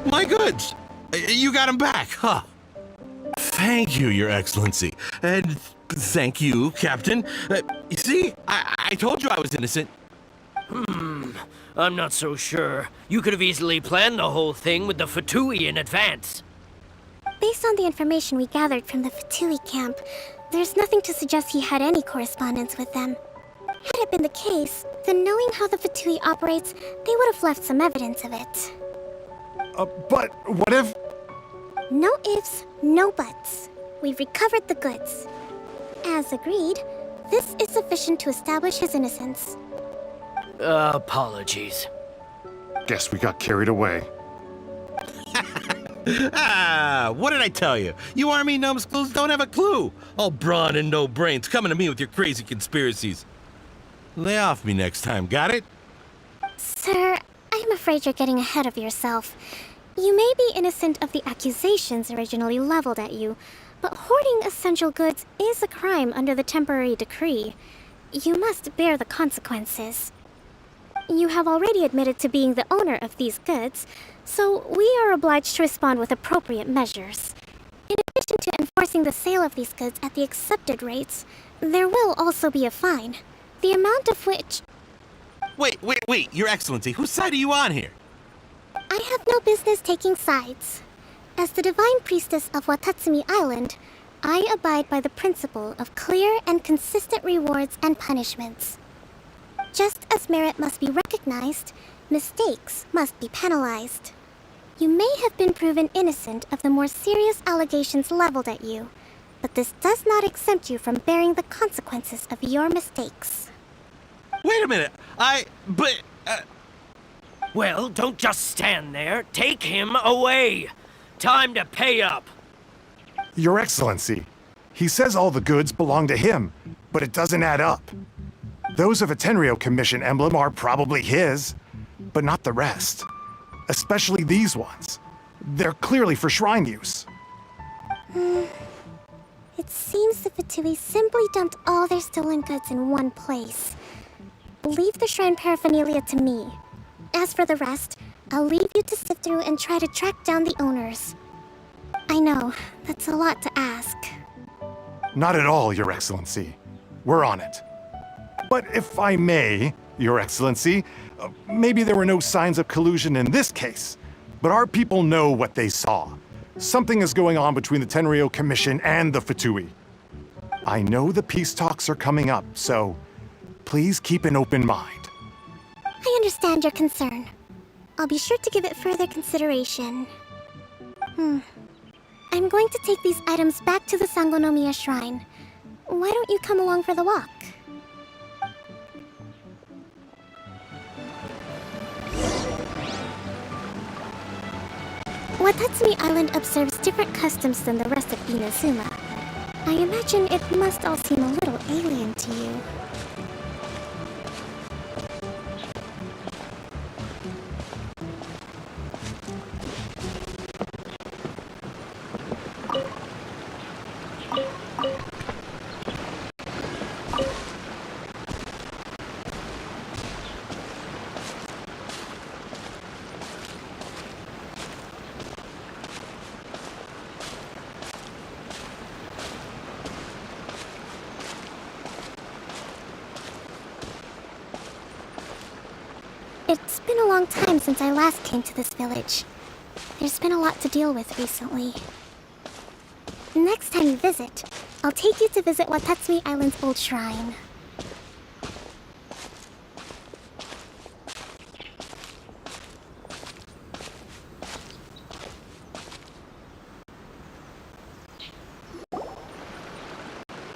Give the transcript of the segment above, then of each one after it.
My goods! You got them back, huh? Thank you, Your Excellency. And thank you, Captain. You see, I told you I was innocent. I'm not so sure. You could have easily planned the whole thing with the Fatui in advance. Based on the information we gathered from the Fatui camp, there's nothing to suggest he had any correspondence with them. Had it been the case, then knowing how the Fatui operates, they would have left some evidence of it. But what if... No ifs, no buts. We've recovered the goods. As agreed, this is sufficient to establish his innocence. Apologies. Guess we got carried away. What did I tell you? You army numbskulls don't have a clue. All brawn and no brains coming to me with your crazy conspiracies. Lay off me next time, got it? Sir, I'm afraid you're getting ahead of yourself. You may be innocent of the accusations originally leveled at you, but hoarding essential goods is a crime under the temporary decree. You must bear the consequences. You have already admitted to being the owner of these goods, so we are obliged to respond with appropriate measures. In addition to enforcing the sale of these goods at the accepted rates, there will also be a fine, the amount of which... Wait, Your Excellency, whose side are you on here? I have no business taking sides. As the Divine Priestess of Watatsumi Island, I abide by the principle of clear and consistent rewards and punishments. Just as merit must be recognized, mistakes must be penalized. You may have been proven innocent of the more serious allegations leveled at you, but this does not exempt you from bearing the consequences of your mistakes. Wait a minute, Well, don't just stand there. Take him away. Time to pay up. Your Excellency, he says all the goods belong to him, but it doesn't add up. Those of a Tenryo Commission emblem are probably his, but not the rest. Especially these ones. They're clearly for shrine use. It seems the Fatui simply dumped all their stolen goods in one place. Leave the shrine paraphernalia to me. As for the rest, I'll leave you to sift through and try to track down the owners. I know, that's a lot to ask. Not at all, Your Excellency. We're on it. But if I may, Your Excellency, maybe there were no signs of collusion in this case, but our people know what they saw. Something is going on between the Tenryo Commission and the Fatui. I know the peace talks are coming up, so please keep an open mind. I understand your concern. I'll be sure to give it further consideration. I'm going to take these items back to the Sangonomiya Shrine. Why don't you come along for the walk? Watatsumi Island observes different customs than the rest of Inazuma. I imagine it must all seem a little alien to you. It's been a long time since I last came to this village. There's been a lot to deal with recently. Next time you visit, I'll take you to visit Watatsumi Island's old shrine.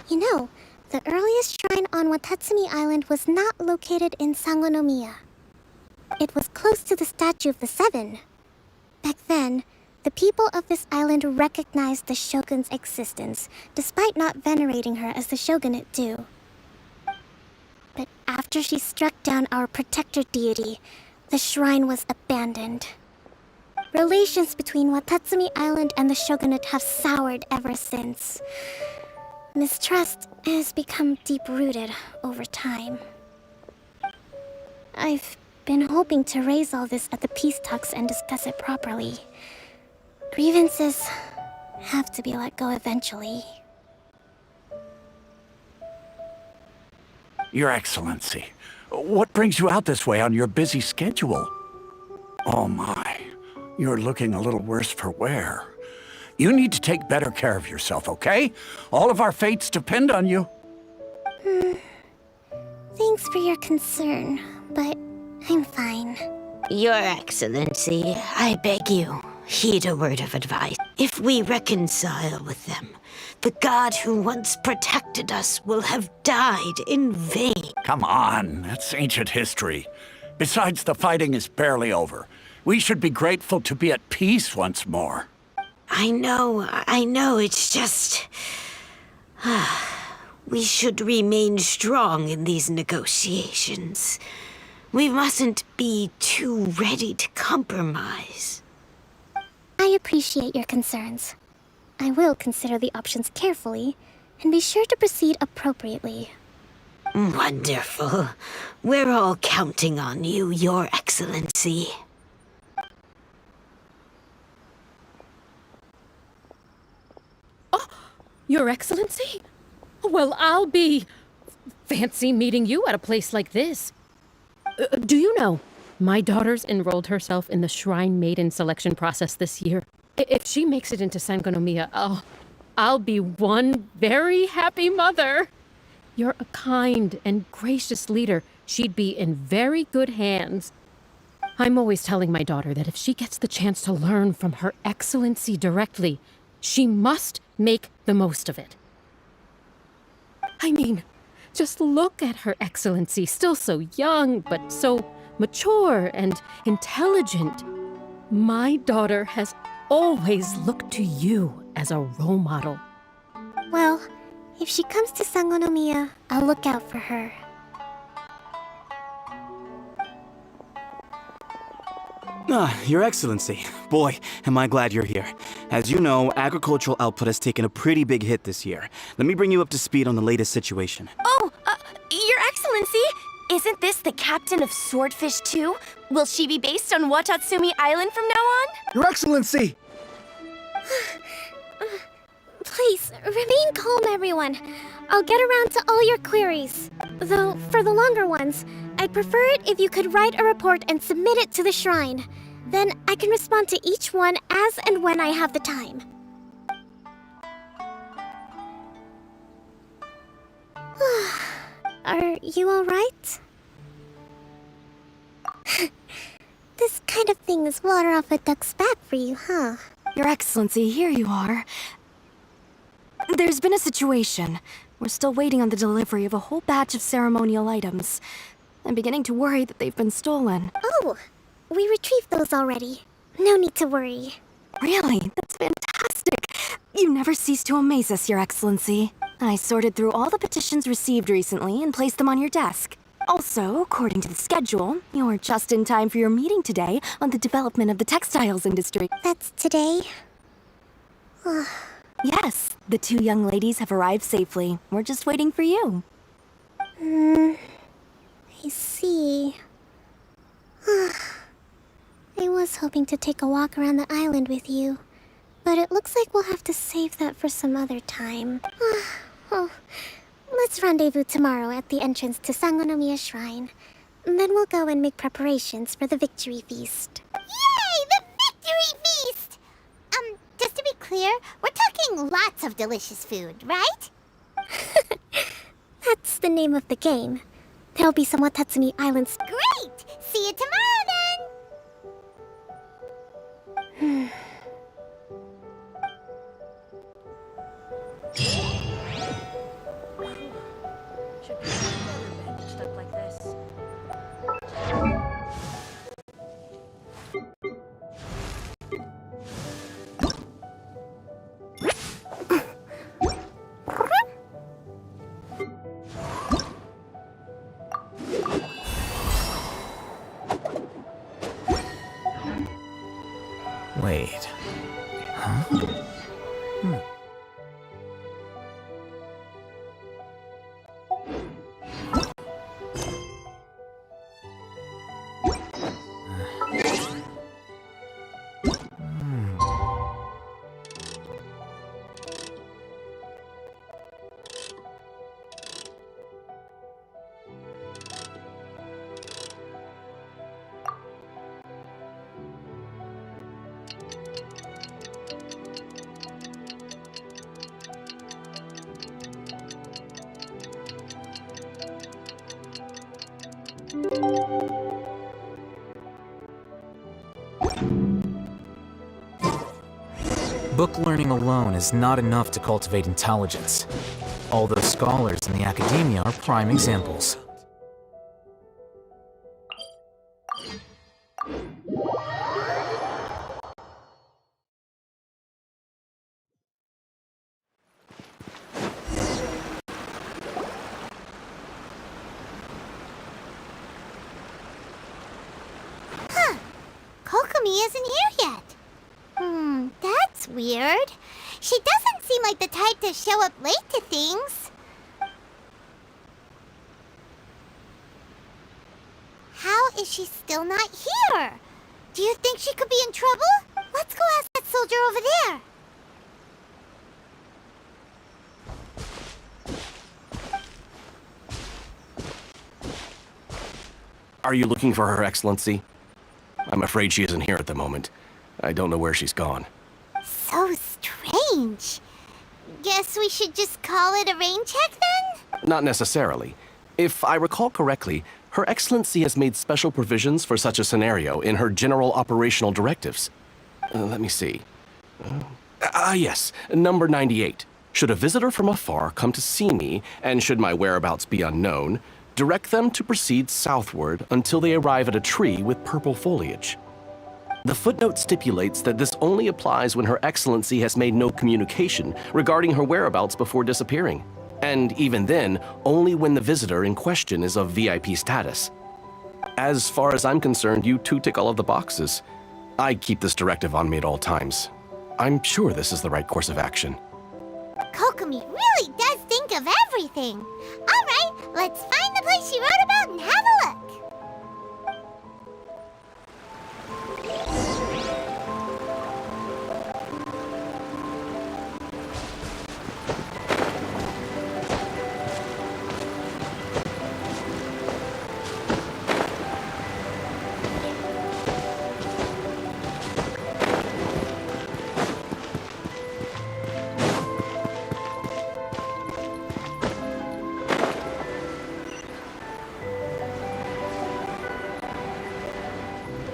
You know, the earliest shrine on Watatsumi Island was not located in Sangonomiya. It was close to the Statue of the Seven. Back then, the people of this island recognized the shogun's existence, despite not venerating her as the shogunate do. But after she struck down our protector deity, the shrine was abandoned. Relations between Watatsumi Island and the shogunate have soured ever since. Mistrust has become deep-rooted over time. I've been hoping to raise all this at the peace talks and discuss it properly. Grievances have to be let go eventually. Your Excellency, what brings you out this way on your busy schedule? Oh my, you're looking a little worse for wear. You need to take better care of yourself, okay? All of our fates depend on you. Thanks for your concern, but I'm fine. Your Excellency, I beg you, heed a word of advice. If we reconcile with them, the god who once protected us will have died in vain. Come on, that's ancient history. Besides, the fighting is barely over. We should be grateful to be at peace once more. I know, it's just... we should remain strong in these negotiations. We mustn't be too ready to compromise. I appreciate your concerns. I will consider the options carefully, and be sure to proceed appropriately. Wonderful. We're all counting on you, Your Excellency. Your Excellency? Well, I'll be... fancy meeting you at a place like this. Do you know, my daughter's enrolled herself in the Shrine Maiden selection process this year. If she makes it into Sangonomiya, I'll be one very happy mother. You're a kind and gracious leader. She'd be in very good hands. I'm always telling my daughter that if she gets the chance to learn from Her Excellency directly, she must make the most of it. I mean, just look at Her Excellency, still so young, but so mature and intelligent. My daughter has always looked to you as a role model. Well, if she comes to Sangonomiya, I'll look out for her. Your Excellency. Boy, am I glad you're here. As you know, agricultural output has taken a pretty big hit this year. Let me bring you up to speed on the latest situation. Oh, Your Excellency! Isn't this the captain of Swordfish 2? Will she be based on Watatsumi Island from now on? Your Excellency! Please, remain calm, everyone. I'll get around to all your queries. Though, for the longer ones, I'd prefer it if you could write a report and submit it to the shrine. Then I can respond to each one as and when I have the time. Are you alright? This kind of thing is water off a duck's back for you, huh? Your Excellency, here you are. There's been a situation. We're still waiting on the delivery of a whole batch of ceremonial items. I'm beginning to worry that they've been stolen. Oh, we retrieved those already. No need to worry. Really? That's fantastic. You never cease to amaze us, Your Excellency. I sorted through all the petitions received recently and placed them on your desk. Also, according to the schedule, you're just in time for your meeting today on the development of the textiles industry. That's today? Yes, the two young ladies have arrived safely. We're just waiting for you. I see. I was hoping to take a walk around the island with you, but it looks like we'll have to save that for some other time. Well, let's rendezvous tomorrow at the entrance to Sangonomiya Shrine. Then we'll go and make preparations for the victory feast. Yay! The victory feast! Just to be clear, we're talking lots of delicious food, right? That's the name of the game. There'll be some Watatsumi Islands. Great! See you tomorrow then! Wait. Huh? Book learning alone is not enough to cultivate intelligence. All those scholars in the academia are prime examples. Kokomi isn't here yet. That's weird. She doesn't seem like the type to show up late to things. How is she still not here? Do you think she could be in trouble? Let's go ask that soldier over there. Are you looking for Her Excellency? I'm afraid she isn't here at the moment. I don't know where she's gone. So strange. Guess we should just call it a rain check then? Not necessarily. If I recall correctly, Her Excellency has made special provisions for such a scenario in her general operational directives. Let me see. Yes, number 98. Should a visitor from afar come to see me, and should my whereabouts be unknown, direct them to proceed southward until they arrive at a tree with purple foliage. The footnote stipulates that this only applies when Her Excellency has made no communication regarding her whereabouts before disappearing, and even then, only when the visitor in question is of VIP status. As far as I'm concerned, you two tick all of the boxes. I keep this directive on me at all times. I'm sure this is the right course of action. Kokomi really does think of everything. All right, let's find the place she wrote about and have a look.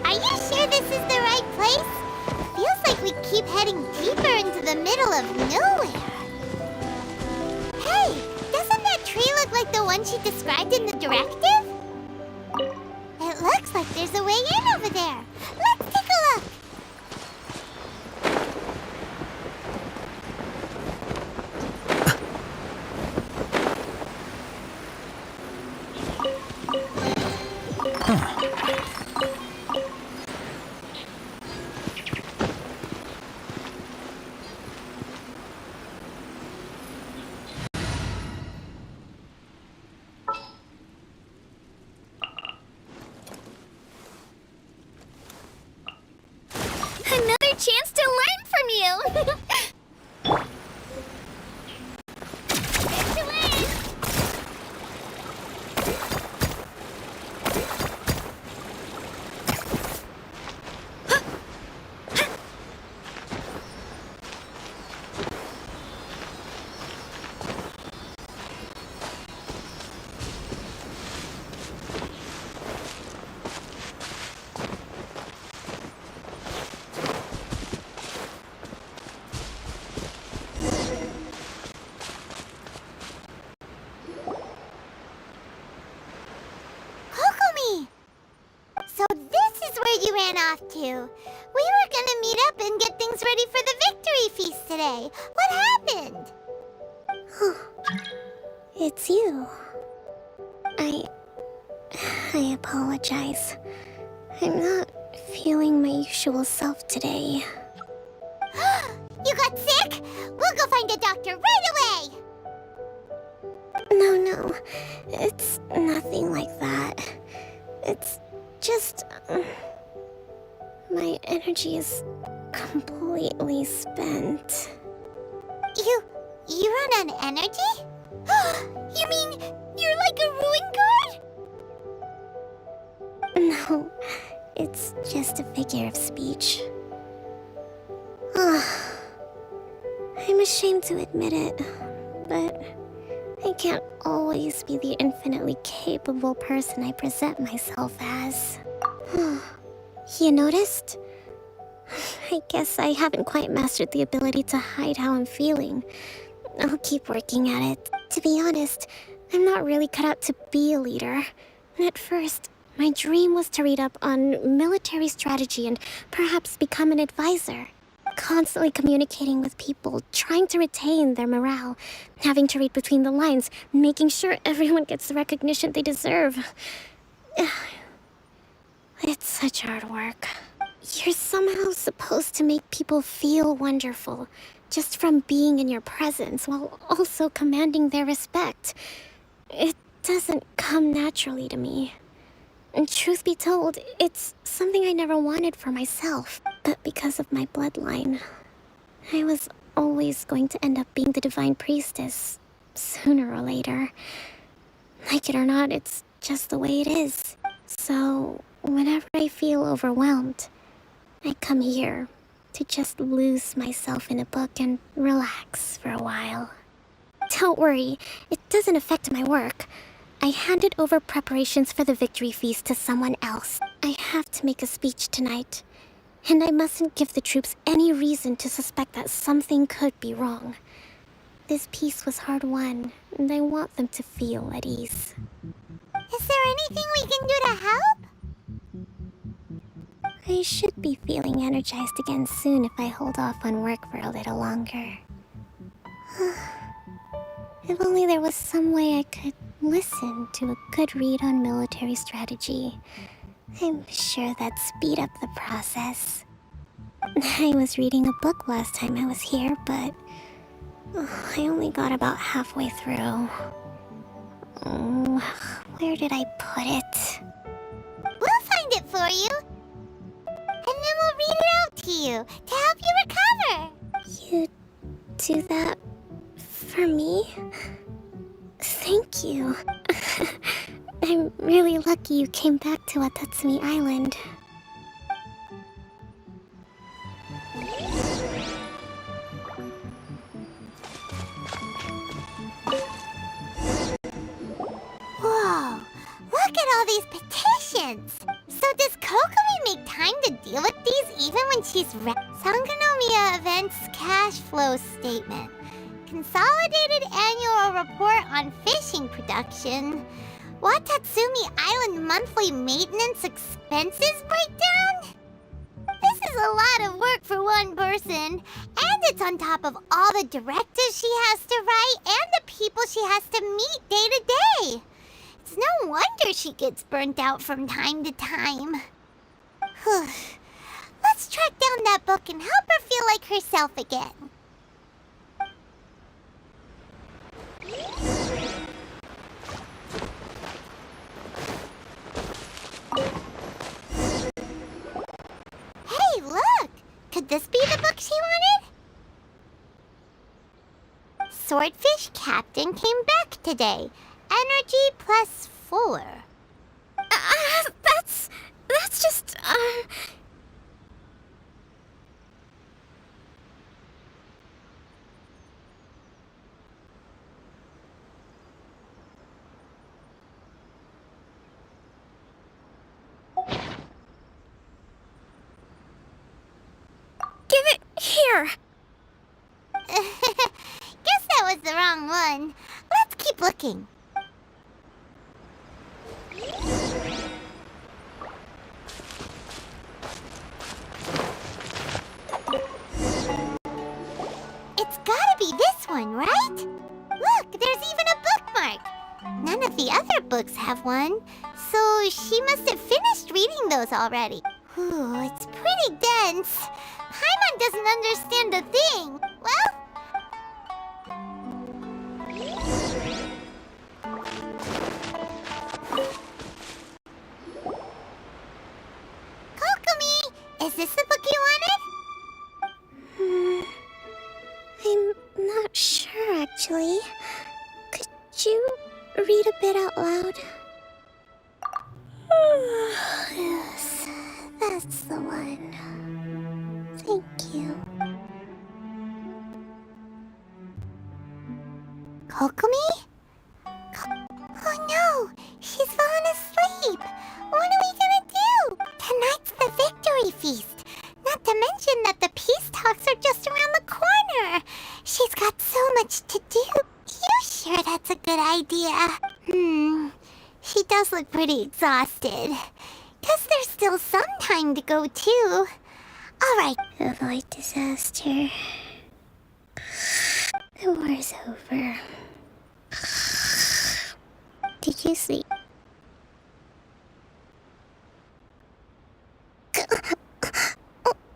Are you sure this is the right place? Feels like we keep heading deeper into the middle of nowhere. Hey, doesn't that tree look like the one she described in the directive? It looks like there's a way in over there. Let's take a look. you? We were gonna meet up and get things ready for the victory feast today. What happened? It's you. I apologize. I'm not feeling my usual self today. You got sick? We'll go find a doctor right away! No, it's nothing like that. It's just... my energy is completely spent. You run on energy? You mean you're like a ruin guard? No, it's just a figure of speech. I'm ashamed to admit it, but I can't always be the infinitely capable person I present myself as. You noticed? I guess I haven't quite mastered the ability to hide how I'm feeling. I'll keep working at it. To be honest, I'm not really cut out to be a leader. At first, my dream was to read up on military strategy and perhaps become an advisor. Constantly communicating with people, trying to retain their morale, having to read between the lines, making sure everyone gets the recognition they deserve. It's such hard work. You're somehow supposed to make people feel wonderful, just from being in your presence, while also commanding their respect. It doesn't come naturally to me. And truth be told, it's something I never wanted for myself. But because of my bloodline, I was always going to end up being the divine priestess, sooner or later. Like it or not, it's just the way it is. So, whenever I feel overwhelmed, I come here to just lose myself in a book and relax for a while. Don't worry, it doesn't affect my work. I handed over preparations for the victory feast to someone else. I have to make a speech tonight, and I mustn't give the troops any reason to suspect that something could be wrong. This peace was hard won, and I want them to feel at ease. Is there anything we can do to help? I should be feeling energized again soon if I hold off on work for a little longer. If only there was some way I could listen to a good read on military strategy. I'm sure that'd speed up the process. I was reading a book last time I was here, but I only got about halfway through. Where did I put it? We'll find it for you. And then we'll read it out to you to help you recover. You do that for me? Thank you. I'm really lucky you came back to Watatsumi Island. Whoa, look at all these petitions. So does Kokomi make time to deal with these even when she's Sangonomiya Events Cash Flow Statement. Consolidated Annual Report on Fishing Production. Watatsumi Island Monthly Maintenance Expenses Breakdown? This is a lot of work for one person, and it's on top of all the directives she has to write and the people she has to meet day to day. It's no wonder she gets burnt out from time to time. Let's track down that book and help her feel like herself again. Hey, look! Could this be the book she wanted? Swordfish Captain came back today. Energy +4. That's just, Give it here! Guess that was the wrong one. Let's keep looking. one, right? Look, there's even a bookmark. None of the other books have one, so she must have finished reading those already. Ooh, it's pretty dense. Paimon doesn't understand a thing. Well... Kokomi! Is this the book you wanted? I'm not sure, actually. Could you read a bit out loud? Yes, that's the one. Thank you. Kokomi? Oh no! She's fallen asleep! What are we gonna do? Tonight's the victory feast! Not to mention that the peace talks are just around the corner! She's got so much to do! You sure that's a good idea? She does look pretty exhausted. Guess there's still some time to go too. Alright. Avoid disaster. The war's over. Did you sleep?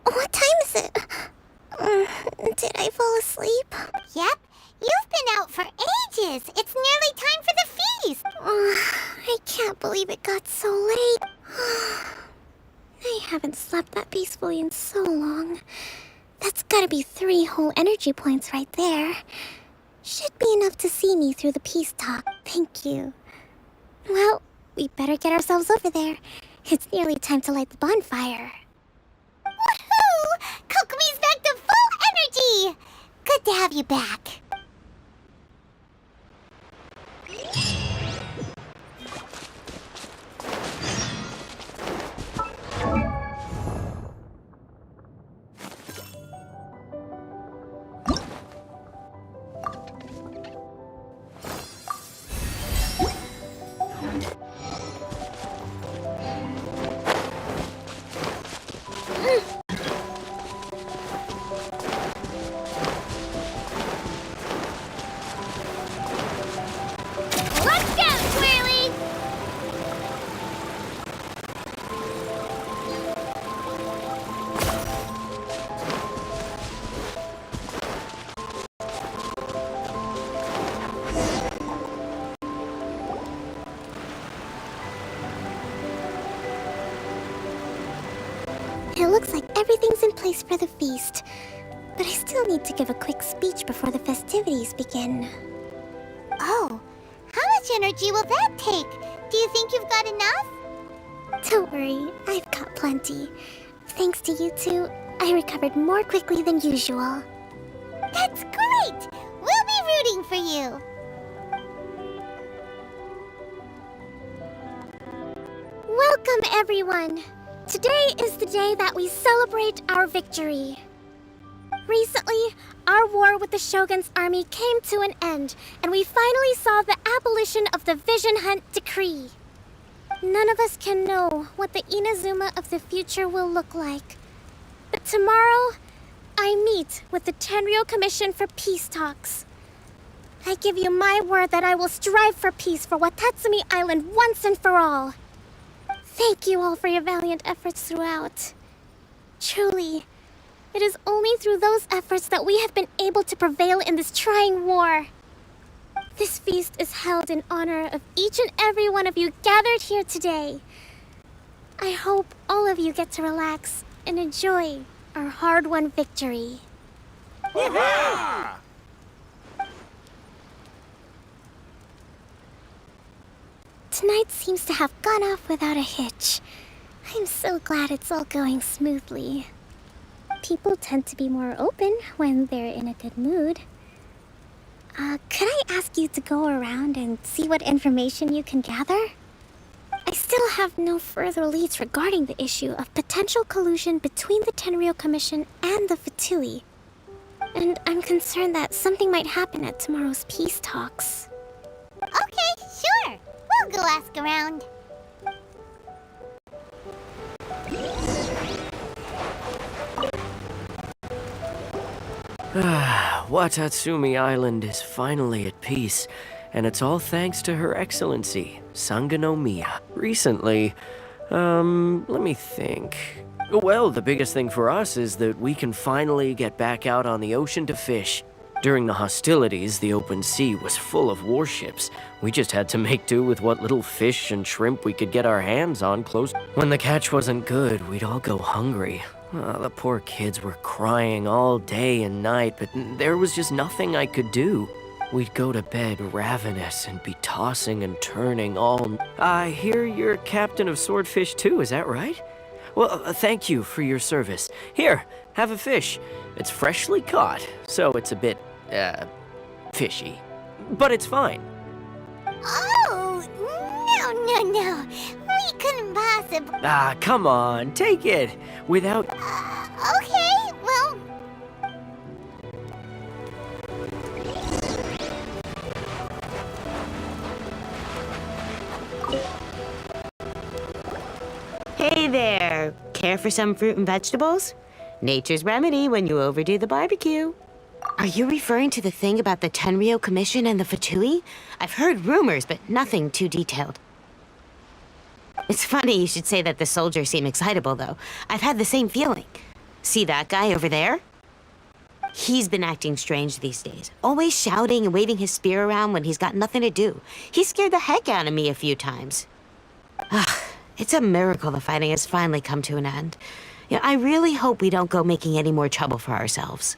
What time is it? Did I fall asleep? Yep. You've been out for ages. It's nearly time for the feast. I can't believe it got so late. I haven't slept that peacefully in so long. That's gotta be 3 whole energy points right there. Should be enough to see me through the peace talk. Thank you. Well, we better get ourselves over there. It's nearly time to light the bonfire. Woohoo! Kokomi's back to full energy! Good to have you back. Let's go, Twirly! It looks like everything's in place for the feast. But I still need to give a quick speech before the festivities begin. Oh, how much energy will that take? Do you think you've got enough? Don't worry, I've got plenty. Thanks to you two, I recovered more quickly than usual. That's great! We'll be rooting for you. Welcome, everyone! Today is the day that we celebrate our victory. Recently, our war with the Shogun's army came to an end, and we finally saw the abolition of the Vision Hunt Decree. None of us can know what the Inazuma of the future will look like. But tomorrow, I meet with the Tenryou Commission for Peace Talks. I give you my word that I will strive for peace for Watatsumi Island once and for all. Thank you all for your valiant efforts throughout. Truly, it is only through those efforts that we have been able to prevail in this trying war. This feast is held in honor of each and every one of you gathered here today. I hope all of you get to relax and enjoy our hard-won victory. Tonight seems to have gone off without a hitch. I'm so glad it's all going smoothly. People tend to be more open when they're in a good mood. Could I ask you to go around and see what information you can gather? I still have no further leads regarding the issue of potential collusion between the Tenryou Commission and the Fatui. And I'm concerned that something might happen at tomorrow's peace talks. Okay, sure. We'll go ask around. Watatsumi Island is finally at peace, and it's all thanks to Her Excellency, Sangonomiya. Recently, let me think. Well, the biggest thing for us is that we can finally get back out on the ocean to fish. During the hostilities, the open sea was full of warships. We just had to make do with what little fish and shrimp we could get our hands on close. When the catch wasn't good, we'd all go hungry. The poor kids were crying all day and night, but there was just nothing I could do. We'd go to bed ravenous and be tossing and turning all... I hear you're captain of Swordfish too, is that right? Well, thank you for your service. Here, have a fish. It's freshly caught, so it's a bit, fishy. But it's fine. Oh, no. We couldn't possibly... Ah, come on, take it. Without... Okay, well... Hey there! Care for some fruit and vegetables? Nature's remedy when you overdo the barbecue. Are you referring to the thing about the Tenryou Commission and the Fatui? I've heard rumors, but nothing too detailed. It's funny you should say that the soldiers seem excitable, though. I've had the same feeling. See that guy over there? He's been acting strange these days, always shouting and waving his spear around when he's got nothing to do. He scared the heck out of me a few times. It's a miracle the fighting has finally come to an end. I really hope we don't go making any more trouble for ourselves.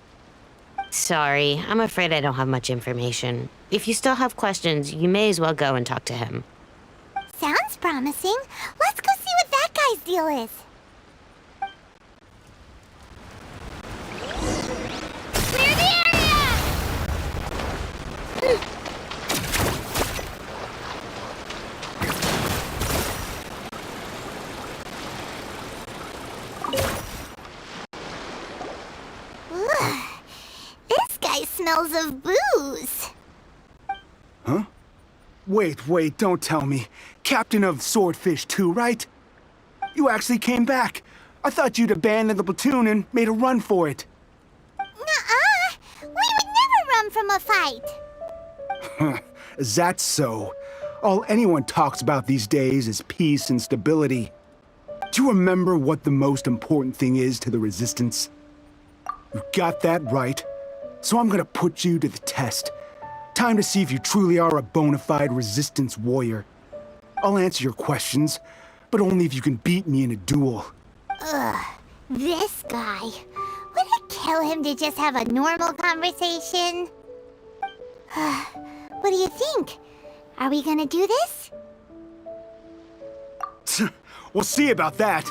Sorry, I'm afraid I don't have much information. If you still have questions, you may as well go and talk to him. Sounds promising. Let's go see what that guy's deal is. Clear the area! This guy smells of booze. Huh? Wait, don't tell me. Captain of Swordfish too, right? You actually came back. I thought you'd abandoned the platoon and made a run for it. Nuh-uh. We would never run from a fight. Is that so? All anyone talks about these days is peace and stability. Do you remember what the most important thing is to the Resistance? You got that right. So I'm gonna put you to the test. Time to see if you truly are a bona fide Resistance warrior. I'll answer your questions, but only if you can beat me in a duel. Ugh, this guy. Would it kill him to just have a normal conversation? What do you think? Are we gonna do this? We'll see about that.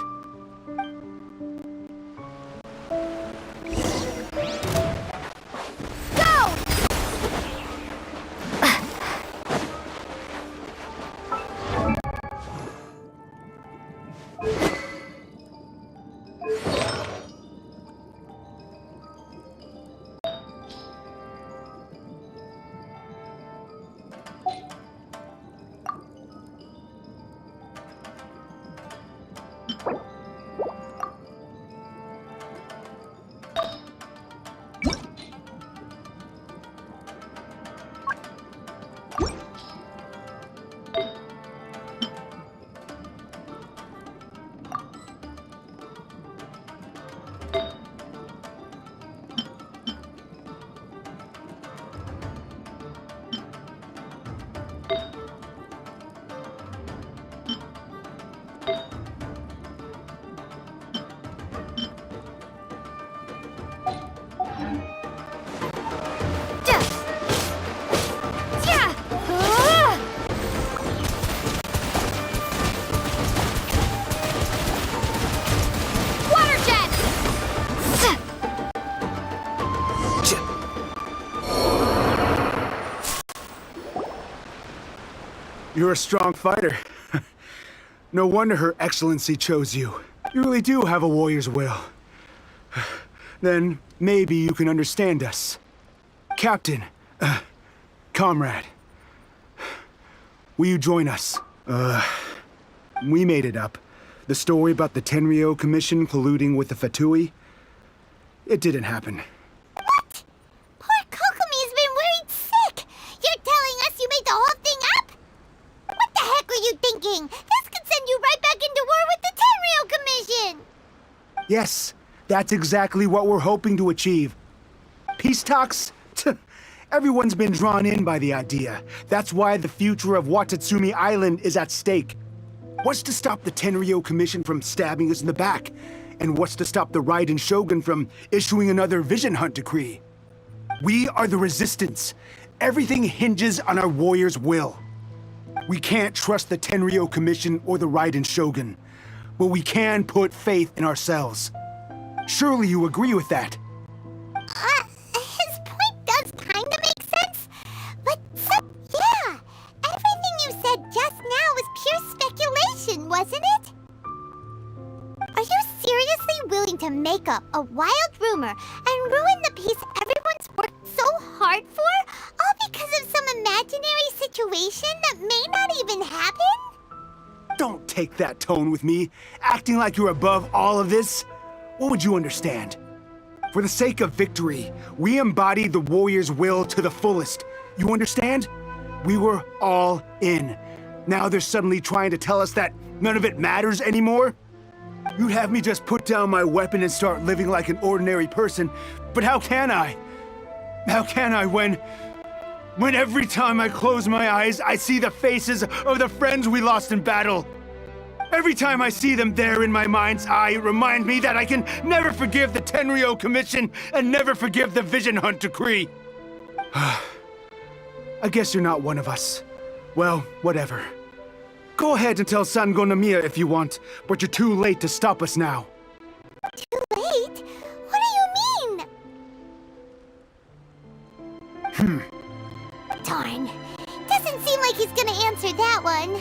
You're a strong fighter. No wonder Her Excellency chose you. You really do have a warrior's will. Then maybe you can understand us. Captain, comrade, will you join us? We made it up. The story about the Tenryou Commission colluding with the Fatui, it didn't happen. What? Yes, that's exactly what we're hoping to achieve. Peace talks? Everyone's been drawn in by the idea. That's why the future of Watatsumi Island is at stake. What's to stop the Tenryo Commission from stabbing us in the back? And what's to stop the Raiden Shogun from issuing another Vision Hunt decree? We are the Resistance. Everything hinges on our warriors' will. We can't trust the Tenryo Commission or the Raiden Shogun, but we can put faith in ourselves. Surely you agree with that? His point does kinda make sense, but yeah, everything you said just now was pure speculation, wasn't it? Are you seriously willing to make up a wild rumor and ruin the peace everyone's worked so hard for, all because of some imaginary situation that may not even happen? Don't take that tone with me, acting like you're above all of this. What would you understand? For the sake of victory, we embodied the warrior's will to the fullest. You understand? We were all in. Now they're suddenly trying to tell us that none of it matters anymore? You'd have me just put down my weapon and start living like an ordinary person, but how can I? How can I when every time I close my eyes, I see the faces of the friends we lost in battle? Every time I see them there in my mind's eye, it reminds me that I can never forgive the Tenryo Commission and never forgive the Vision Hunt decree. I guess you're not one of us. Well, whatever. Go ahead and tell Sango Nomiya if you want, but you're too late to stop us now. Too late? What do you mean? Darn. Doesn't seem like he's gonna answer that one.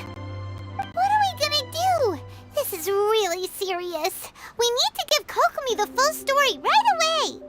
What are we gonna do? This is really serious. We need to give Kokomi the full story right away.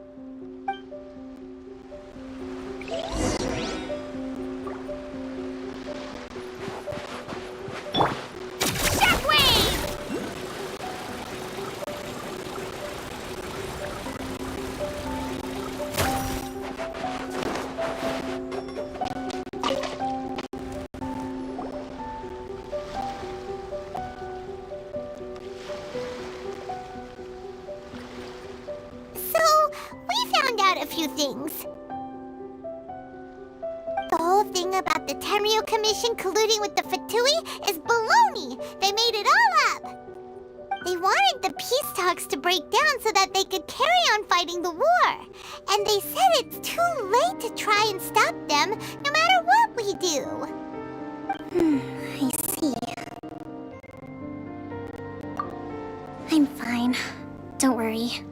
A few things. The whole thing about the Tenryo Commission colluding with the Fatui is baloney. They made it all up. They wanted the peace talks to break down so that they could carry on fighting the war. And they said it's too late to try and stop them, no matter what we do. I see. I'm fine. Don't worry.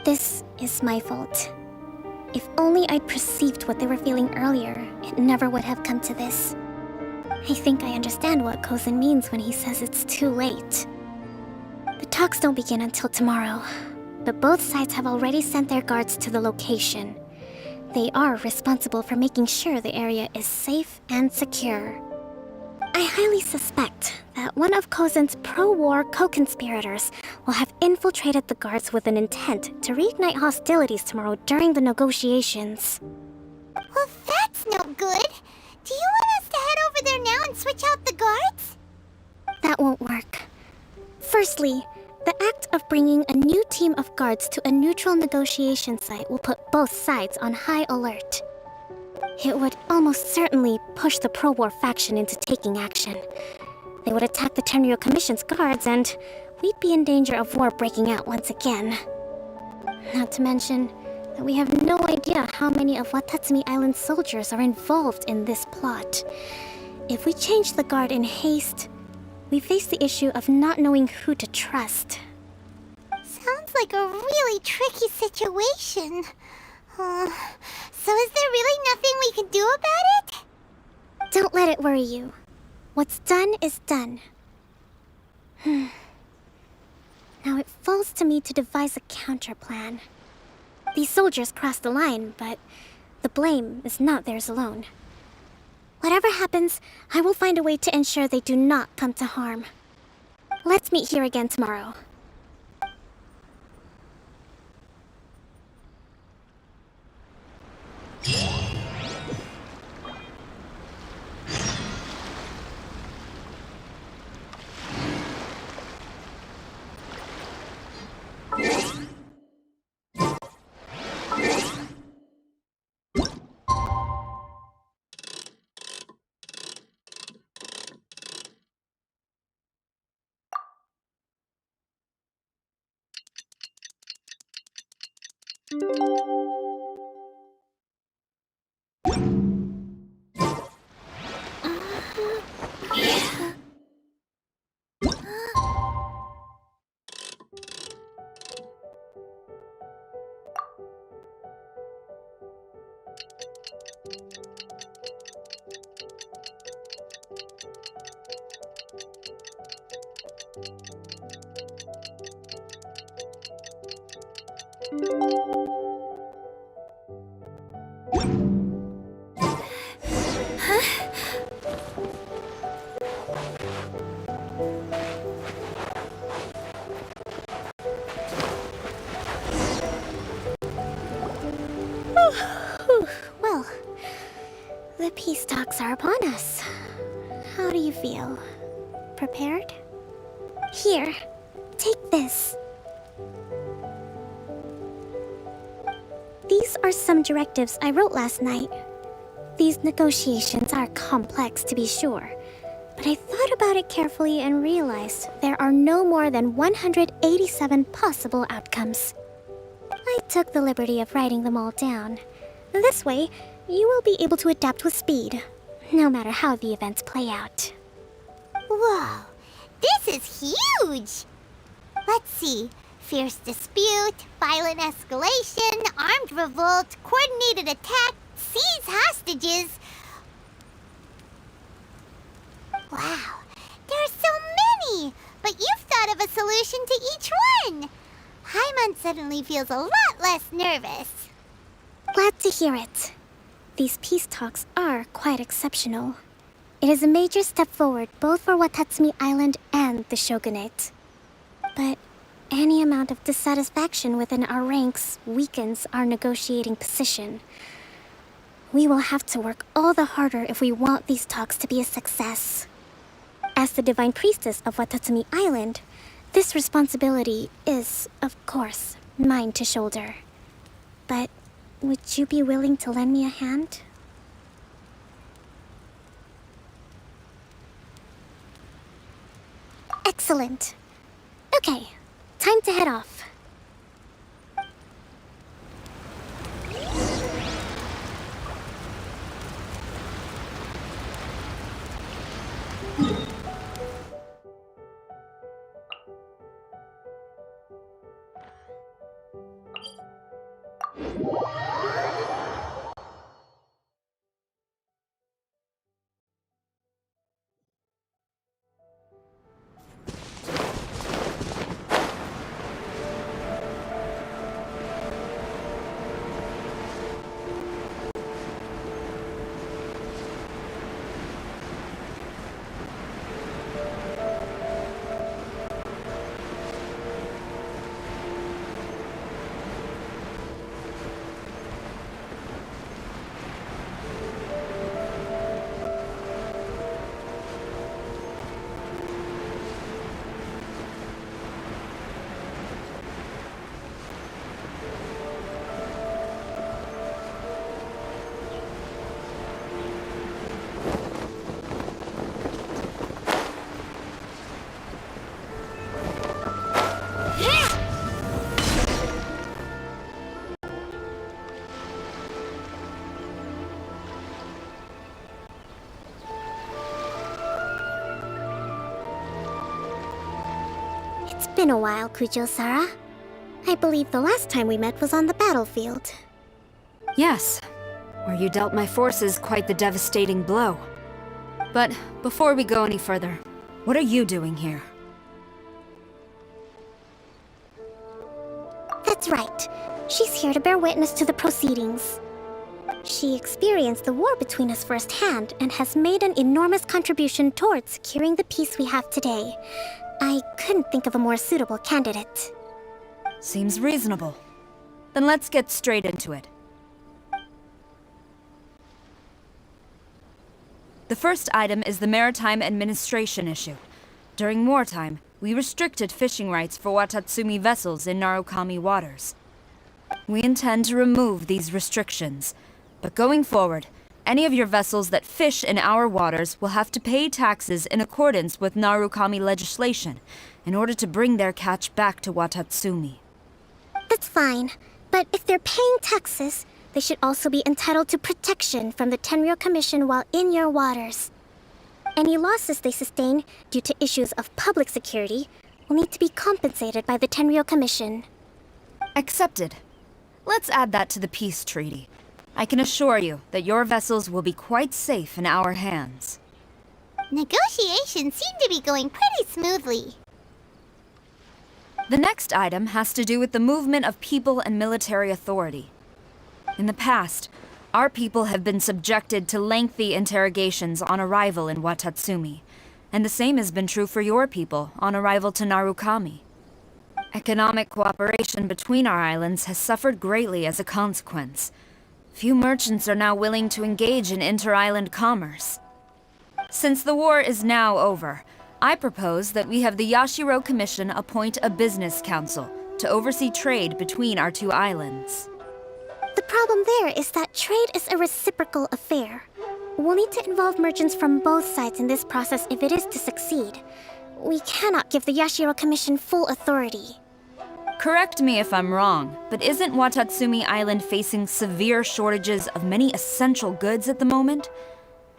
This is my fault. If only I'd perceived what they were feeling earlier, it never would have come to this. I think I understand what Kozan means when he says it's too late. The talks don't begin until tomorrow, but both sides have already sent their guards to the location. They are responsible for making sure the area is safe and secure. I highly suspect that one of Kozan's pro-war co-conspirators will have infiltrated the guards with an intent to reignite hostilities tomorrow during the negotiations. Well, that's no good. Do you want us to head over there now and switch out the guards? That won't work. Firstly, the act of bringing a new team of guards to a neutral negotiation site will put both sides on high alert. It would almost certainly push the pro-war faction into taking action. They would attack the Tenryo Commission's guards, and we'd be in danger of war breaking out once again. Not to mention that we have no idea how many of Watatsumi Island's soldiers are involved in this plot. If we change the guard in haste, we face the issue of not knowing who to trust. Sounds like a really tricky situation. So is there really nothing we can do about it? Don't let it worry you. What's done is done. Now it falls to me to devise a counterplan. These soldiers crossed the line, but the blame is not theirs alone. Whatever happens, I will find a way to ensure they do not come to harm. Let's meet here again tomorrow. Well, the peace talks are upon us. How do you feel? Prepared? Here, take this. These are some directives I wrote last night. These negotiations are complex, to be sure, but I thought about it carefully and realized there are no more than 187 possible outcomes. I took the liberty of writing them all down. This way, you will be able to adapt with speed, no matter how the events play out. Whoa, this is huge! Let's see. Fierce dispute, violent escalation, armed revolt, coordinated attack, seize hostages. Wow, there are so many! But you've thought of a solution to each one! Hyman suddenly feels a lot less nervous. Glad to hear it. These peace talks are quite exceptional. It is a major step forward both for Watatsumi Island and the Shogunate. But any amount of dissatisfaction within our ranks weakens our negotiating position. We will have to work all the harder if we want these talks to be a success. As the Divine Priestess of Watatsumi Island, this responsibility is, of course, mine to shoulder. But would you be willing to lend me a hand? Excellent. Okay, time to head off. It's been a while, Kujo-Sara. I believe the last time we met was on the battlefield. Yes, where you dealt my forces quite the devastating blow. But before we go any further, what are you doing here? That's right. She's here to bear witness to the proceedings. She experienced the war between us firsthand and has made an enormous contribution towards securing the peace we have today. I couldn't think of a more suitable candidate. Seems reasonable. Then let's get straight into it. The first item is the Maritime Administration issue. During wartime, we restricted fishing rights for Watatsumi vessels in Narukami waters. We intend to remove these restrictions, but going forward, any of your vessels that fish in our waters will have to pay taxes in accordance with Narukami legislation in order to bring their catch back to Watatsumi. That's fine, But if they're paying taxes, they should also be entitled to protection from the Tenryou Commission while in your waters. Any losses they sustain due to issues of public security will need to be compensated by the Tenryou Commission. Accepted. Let's add that to the peace treaty. I can assure you that your vessels will be quite safe in our hands. Negotiations seem to be going pretty smoothly. The next item has to do with the movement of people and military authority. In the past, our people have been subjected to lengthy interrogations on arrival in Watatsumi, and the same has been true for your people on arrival to Narukami. Economic cooperation between our islands has suffered greatly as a consequence. Few merchants are now willing to engage in inter-island commerce. Since the war is now over, I propose that we have the Yashiro Commission appoint a business council to oversee trade between our two islands. The problem there is that trade is a reciprocal affair. We'll need to involve merchants from both sides in this process if it is to succeed. We cannot give the Yashiro Commission full authority. Correct me if I'm wrong, but isn't Watatsumi Island facing severe shortages of many essential goods at the moment?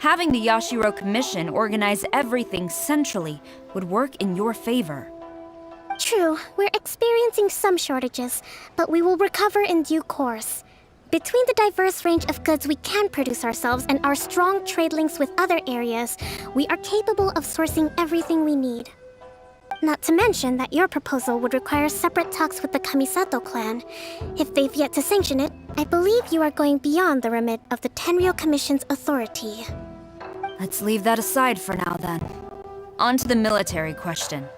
Having the Yashiro Commission organize everything centrally would work in your favor. True, we're experiencing some shortages, but we will recover in due course. Between the diverse range of goods we can produce ourselves and our strong trade links with other areas, we are capable of sourcing everything we need. Not to mention that your proposal would require separate talks with the Kamisato clan. If they've yet to sanction it, I believe you are going beyond the remit of the Tenryou Commission's authority. Let's leave that aside for now then. On to the military question.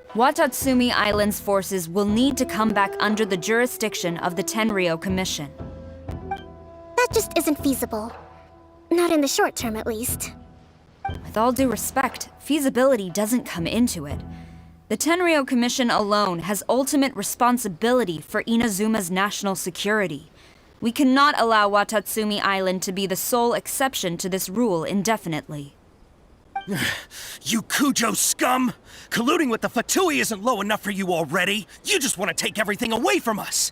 Watatsumi Island's forces will need to come back under the jurisdiction of the Tenryou Commission. That just isn't feasible. Not in the short term, at least. With all due respect, feasibility doesn't come into it. The Tenryou Commission alone has ultimate responsibility for Inazuma's national security. We cannot allow Watatsumi Island to be the sole exception to this rule indefinitely. You Kujo scum! Colluding with the Fatui isn't low enough for you already. You just want to take everything away from us.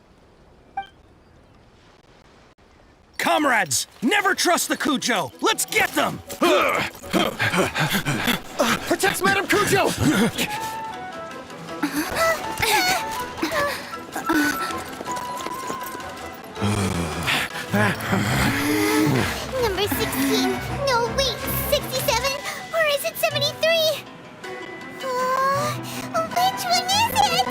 Comrades, never trust the Kujo! Let's get them! Protect Madame Kujo! Number 16. No, wait, 67? Or is it 73? Which one is it?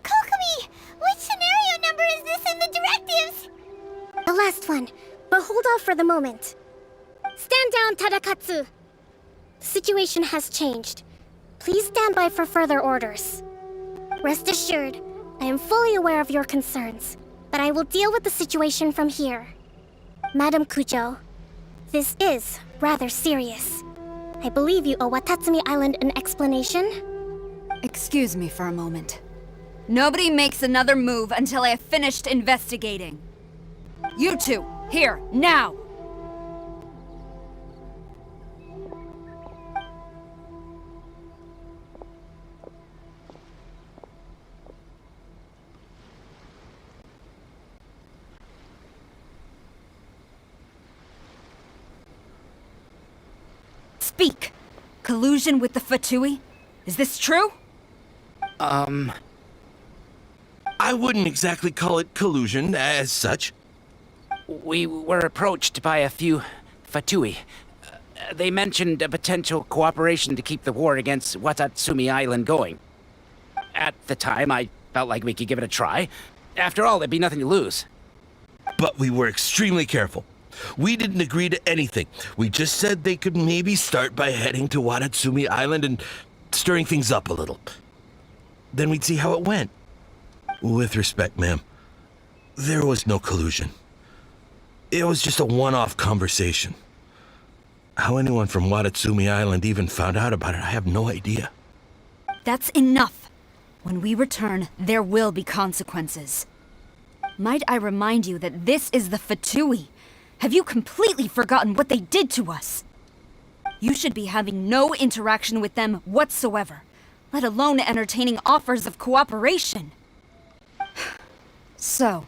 Kokomi! Which scenario number is this in the directives? The last one, but hold off for the moment. Stand down, Tadakatsu! The situation has changed. Please stand by for further orders. Rest assured, I am fully aware of your concerns, but I will deal with the situation from here. Madam Kujo, this is rather serious. I believe you owe Watatsumi Island an explanation. Excuse me for a moment. Nobody makes another move until I have finished investigating. You two, here, now! Speak! Collusion with the Fatui? Is this true? I wouldn't exactly call it collusion as such. We were approached by a few Fatui. They mentioned a potential cooperation to keep the war against Watatsumi Island going. At the time, I felt like we could give it a try. After all, there'd be nothing to lose. But we were extremely careful. We didn't agree to anything. We just said they could maybe start by heading to Watatsumi Island and stirring things up a little. Then we'd see how it went. With respect, ma'am, there was no collusion. It was just a one-off conversation. How anyone from Watatsumi Island even found out about it, I have no idea. That's enough. When we return, there will be consequences. Might I remind you that this is the Fatui? Have you completely forgotten what they did to us? You should be having no interaction with them whatsoever, let alone entertaining offers of cooperation. So,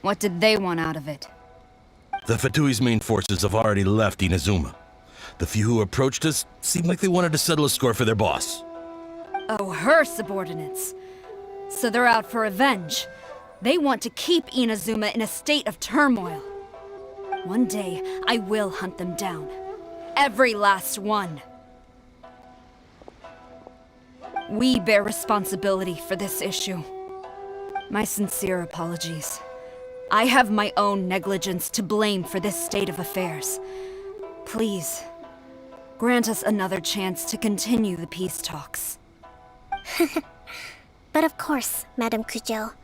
what did they want out of it? The Fatui's main forces have already left Inazuma. The few who approached us seemed like they wanted to settle a score for their boss. Oh, her subordinates. So they're out for revenge. They want to keep Inazuma in a state of turmoil. One day, I will hunt them down. Every last one. We bear responsibility for this issue. My sincere apologies. I have my own negligence to blame for this state of affairs. Please, grant us another chance to continue the peace talks. But of course, Madame Kujo.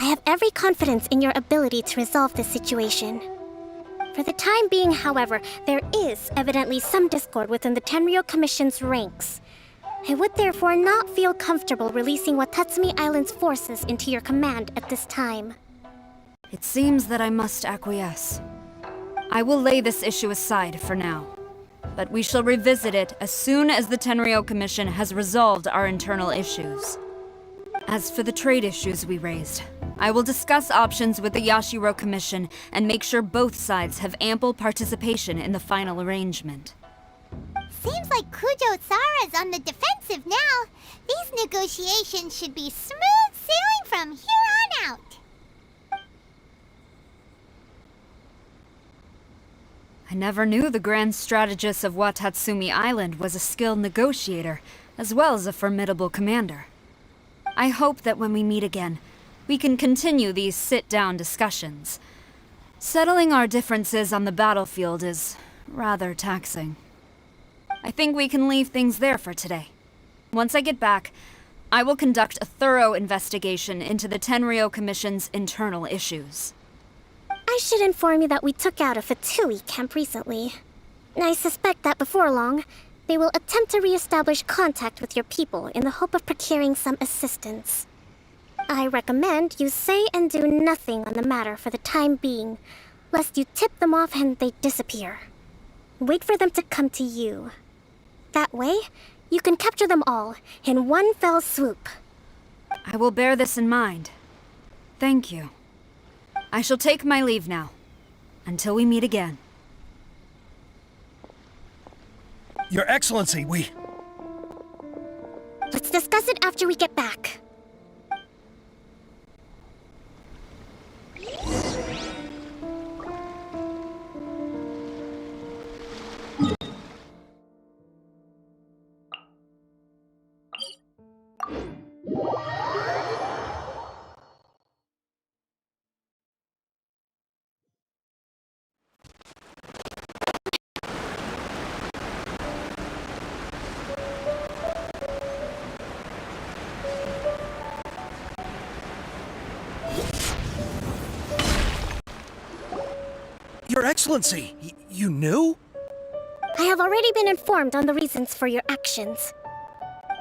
I have every confidence in your ability to resolve this situation. For the time being, however, there is evidently some discord within the Tenryou Commission's ranks. I would therefore not feel comfortable releasing Watatsumi Island's forces into your command at this time. It seems that I must acquiesce. I will lay this issue aside for now, but we shall revisit it as soon as the Tenryou Commission has resolved our internal issues. As for the trade issues we raised, I will discuss options with the Yashiro Commission and make sure both sides have ample participation in the final arrangement. Seems like Kujo-Sara's on the defensive now. These negotiations should be smooth sailing from here on out. I never knew the grand strategist of Watatsumi Island was a skilled negotiator, as well as a formidable commander. I hope that when we meet again, we can continue these sit-down discussions. Settling our differences on the battlefield is rather taxing. I think we can leave things there for today. Once I get back, I will conduct a thorough investigation into the Tenryou Commission's internal issues. I should inform you that we took out a Fatui camp recently. I suspect that before long, they will attempt to re-establish contact with your people in the hope of procuring some assistance. I recommend you say and do nothing on the matter for the time being, lest you tip them off and they disappear. Wait for them to come to you. That way, you can capture them all in one fell swoop. I will bear this in mind. Thank you. I shall take my leave now. Until we meet again. Your Excellency, we... Let's discuss it after we get back. Your Excellency, you knew? I have already been informed on the reasons for your actions.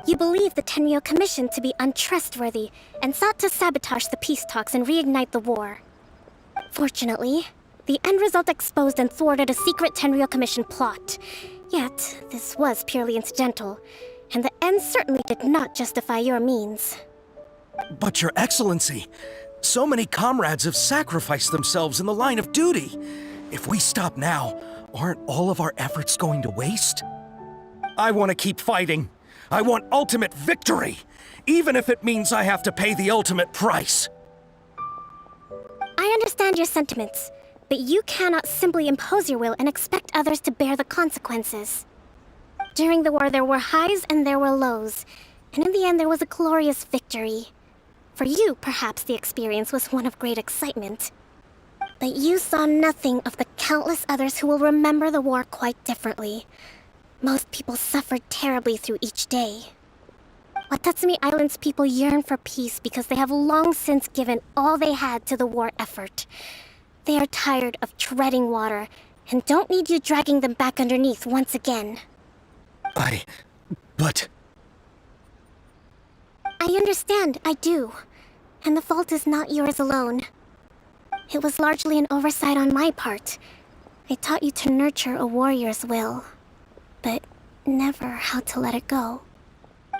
You believe the Tenryou Commission to be untrustworthy and sought to sabotage the peace talks and reignite the war. Fortunately, the end result exposed and thwarted a secret Tenryou Commission plot. Yet, this was purely incidental, and the end certainly did not justify your means. But Your Excellency, so many comrades have sacrificed themselves in the line of duty. If we stop now, aren't all of our efforts going to waste? I want to keep fighting. I want ultimate victory, even if it means I have to pay the ultimate price. I understand your sentiments, but you cannot simply impose your will and expect others to bear the consequences. During the war, there were highs and there were lows, and in the end, there was a glorious victory. For you, perhaps the experience was one of great excitement. But you saw nothing of the countless others who will remember the war quite differently. Most people suffered terribly through each day. Watatsumi Island's people yearn for peace because they have long since given all they had to the war effort. They are tired of treading water and don't need you dragging them back underneath once again. But... I understand, I do. And the fault is not yours alone. It was largely an oversight on my part. I taught you to nurture a warrior's will, but never how to let it go.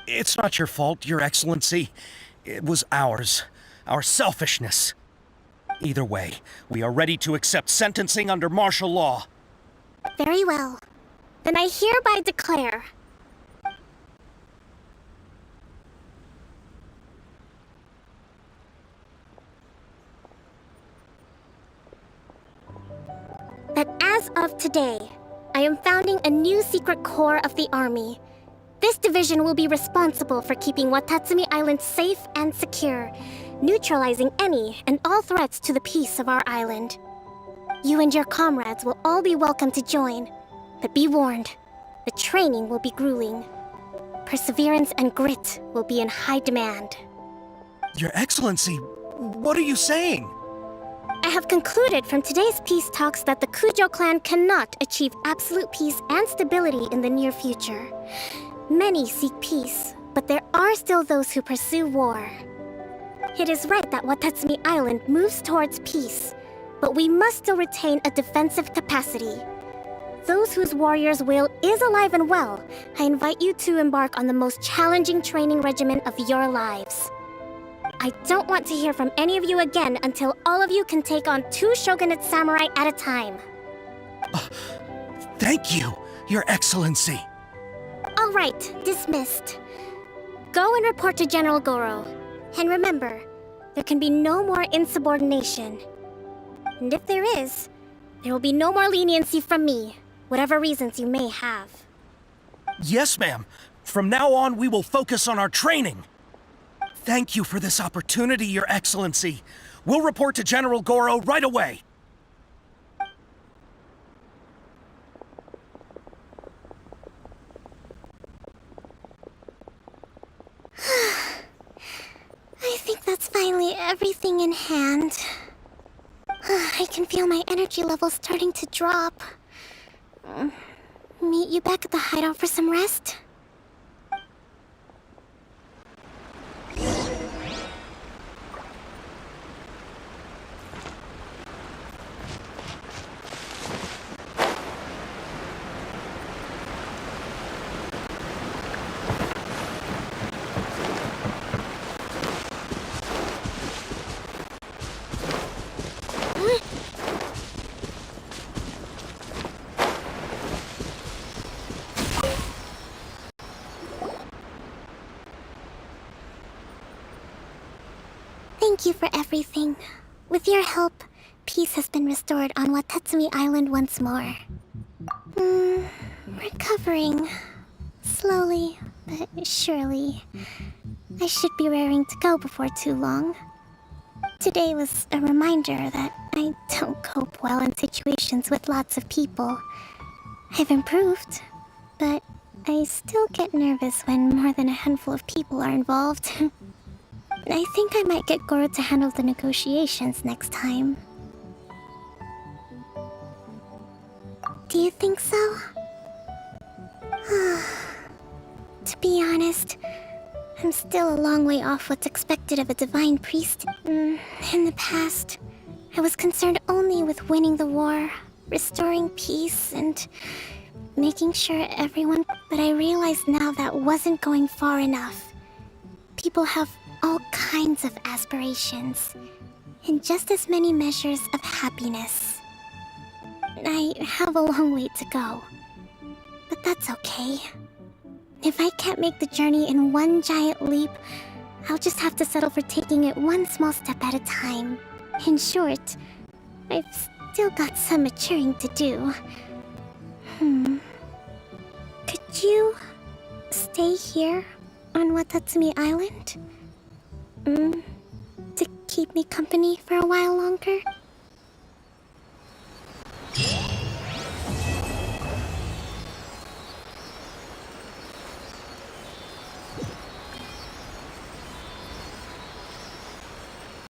It's not your fault, Your Excellency. It was ours. Our selfishness. Either way, we are ready to accept sentencing under martial law. Very well. Then I hereby declare... that as of today, I am founding a new secret corps of the army. This division will be responsible for keeping Watatsumi Island safe and secure, neutralizing any and all threats to the peace of our island. You and your comrades will all be welcome to join, but be warned, the training will be grueling. Perseverance and grit will be in high demand. Your Excellency, what are you saying? I have concluded from today's peace talks that the Kujo clan cannot achieve absolute peace and stability in the near future. Many seek peace, but there are still those who pursue war. It is right that Watatsumi Island moves towards peace, but we must still retain a defensive capacity. Those whose warrior's will is alive and well, I invite you to embark on the most challenging training regimen of your lives. I don't want to hear from any of you again until all of you can take on 2 shogunate samurai at a time. Thank you, Your Excellency. All right, dismissed. Go and report to General Goro. And remember, there can be no more insubordination. And if there is, there will be no more leniency from me, whatever reasons you may have. Yes, ma'am. From now on, we will focus on our training. Thank you for this opportunity, Your Excellency. We'll report to General Goro right away. I think that's finally everything in hand. I can feel my energy levels starting to drop. Meet you back at the hideout for some rest? Thank you for everything. With your help, peace has been restored on Watatsumi Island once more. Recovering. Slowly, but surely. I should be raring to go before too long. Today was a reminder that I don't cope well in situations with lots of people. I've improved, but I still get nervous when more than a handful of people are involved. I think I might get Goro to handle the negotiations next time. Do you think so? To be honest, I'm still a long way off what's expected of a divine priest. In the past, I was concerned only with winning the war, restoring peace, and making sure everyone... But I realize now that wasn't going far enough. People have all kinds of aspirations, and just as many measures of happiness. I have a long way to go, but that's okay. If I can't make the journey in one giant leap, I'll just have to settle for taking it one small step at a time. In short, I've still got some maturing to do. Could you stay here on Watatsumi Island? To keep me company for a while longer?